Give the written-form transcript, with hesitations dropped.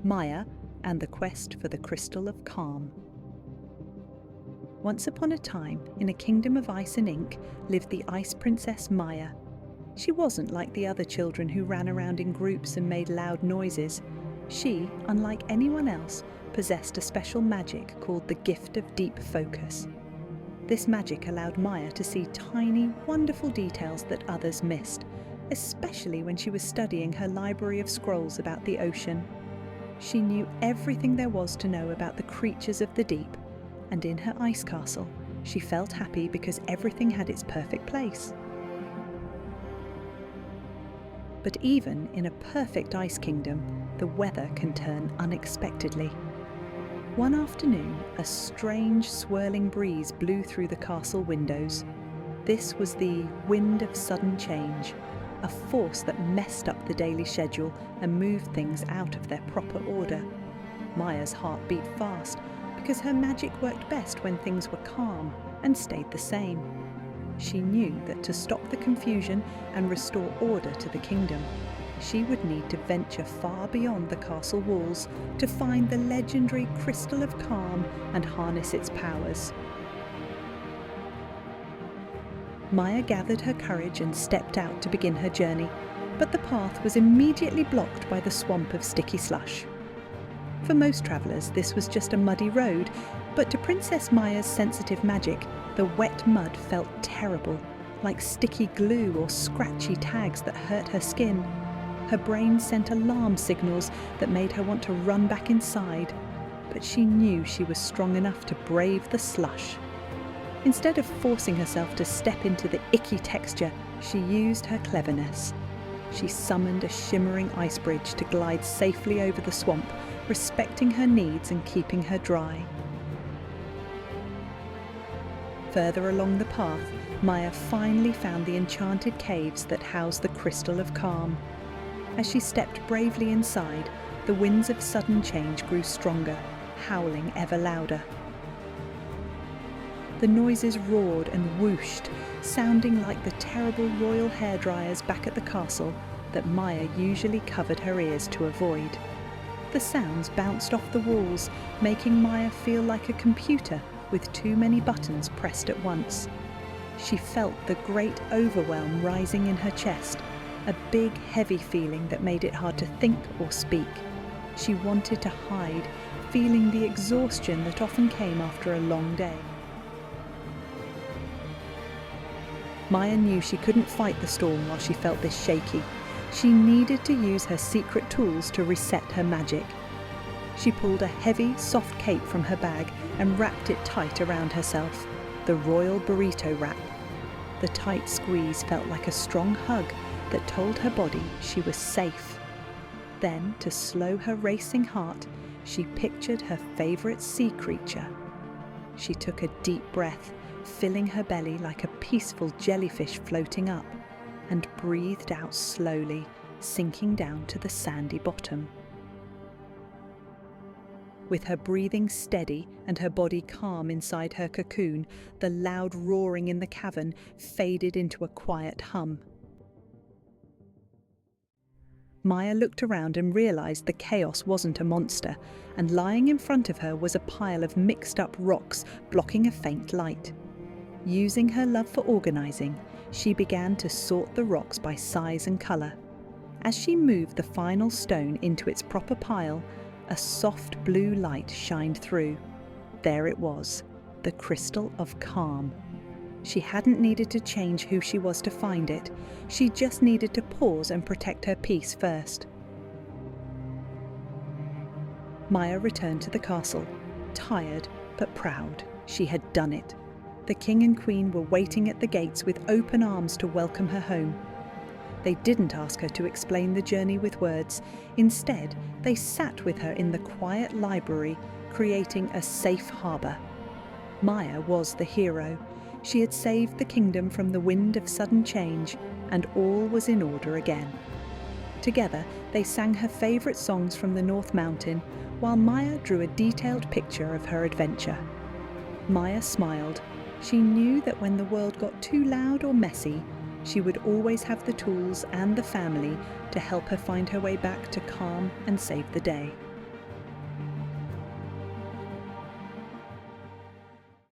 Maya and the Quest for the Crystal of Calm. Once upon a time, in a kingdom of ice and ink, lived the Ice Princess Maya. She wasn't like the other children who ran around in groups and made loud noises. She, unlike anyone else, possessed a special magic called the Gift of Deep Focus. This magic allowed Maya to see tiny, wonderful details that others missed, especially when she was studying her library of scrolls about the ocean. She knew everything there was to know about the creatures of the deep, and in her ice castle, she felt happy because everything had its perfect place. But even in a perfect ice kingdom, the weather can turn unexpectedly. One afternoon, a strange, swirling breeze blew through the castle windows. This was the wind of sudden change, a force that messed up the daily schedule and moved things out of their proper order. Maya's heart beat fast because her magic worked best when things were calm and stayed the same. She knew that to stop the confusion and restore order to the kingdom, she would need to venture far beyond the castle walls to find the legendary Crystal of Calm and harness its powers. Maya gathered her courage and stepped out to begin her journey, but the path was immediately blocked by the swamp of sticky slush. For most travellers, this was just a muddy road, but to Princess Maya's sensitive magic, the wet mud felt terrible, like sticky glue or scratchy tags that hurt her skin. Her brain sent alarm signals that made her want to run back inside, but she knew she was strong enough to brave the slush. Instead of forcing herself to step into the icky texture, she used her cleverness. She summoned a shimmering ice bridge to glide safely over the swamp, respecting her needs and keeping her dry. Further along the path, Maya finally found the enchanted caves that house the Crystal of Calm. As she stepped bravely inside, the winds of sudden change grew stronger, howling ever louder. The noises roared and whooshed, sounding like the terrible royal hairdryers back at the castle that Maya usually covered her ears to avoid. The sounds bounced off the walls, making Maya feel like a computer with too many buttons pressed at once. She felt the great overwhelm rising in her chest, a big, heavy feeling that made it hard to think or speak. She wanted to hide, feeling the exhaustion that often came after a long day. Maya knew she couldn't fight the storm while she felt this shaky. She needed to use her secret tools to reset her magic. She pulled a heavy, soft cape from her bag and wrapped it tight around herself, the royal burrito wrap. The tight squeeze felt like a strong hug that told her body she was safe. Then, to slow her racing heart, she pictured her favourite sea creature. She took a deep breath, filling her belly like a peaceful jellyfish floating up, and breathed out slowly, sinking down to the sandy bottom. With her breathing steady and her body calm inside her cocoon, the loud roaring in the cavern faded into a quiet hum. Maya looked around and realised the chaos wasn't a monster, and lying in front of her was a pile of mixed-up rocks blocking a faint light. Using her love for organising, she began to sort the rocks by size and colour. As she moved the final stone into its proper pile, a soft blue light shined through. There it was, the Crystal of Calm. She hadn't needed to change who she was to find it. She just needed to pause and protect her peace first. Maya returned to the castle, tired but proud. She had done it. The king and queen were waiting at the gates with open arms to welcome her home. They didn't ask her to explain the journey with words. Instead, they sat with her in the quiet library, creating a safe harbour. Maya was the hero. She had saved the kingdom from the wind of sudden change, and all was in order again. Together, they sang her favourite songs from the North Mountain, while Maya drew a detailed picture of her adventure. Maya smiled. She knew that when the world got too loud or messy, she would always have the tools and the family to help her find her way back to calm and save the day.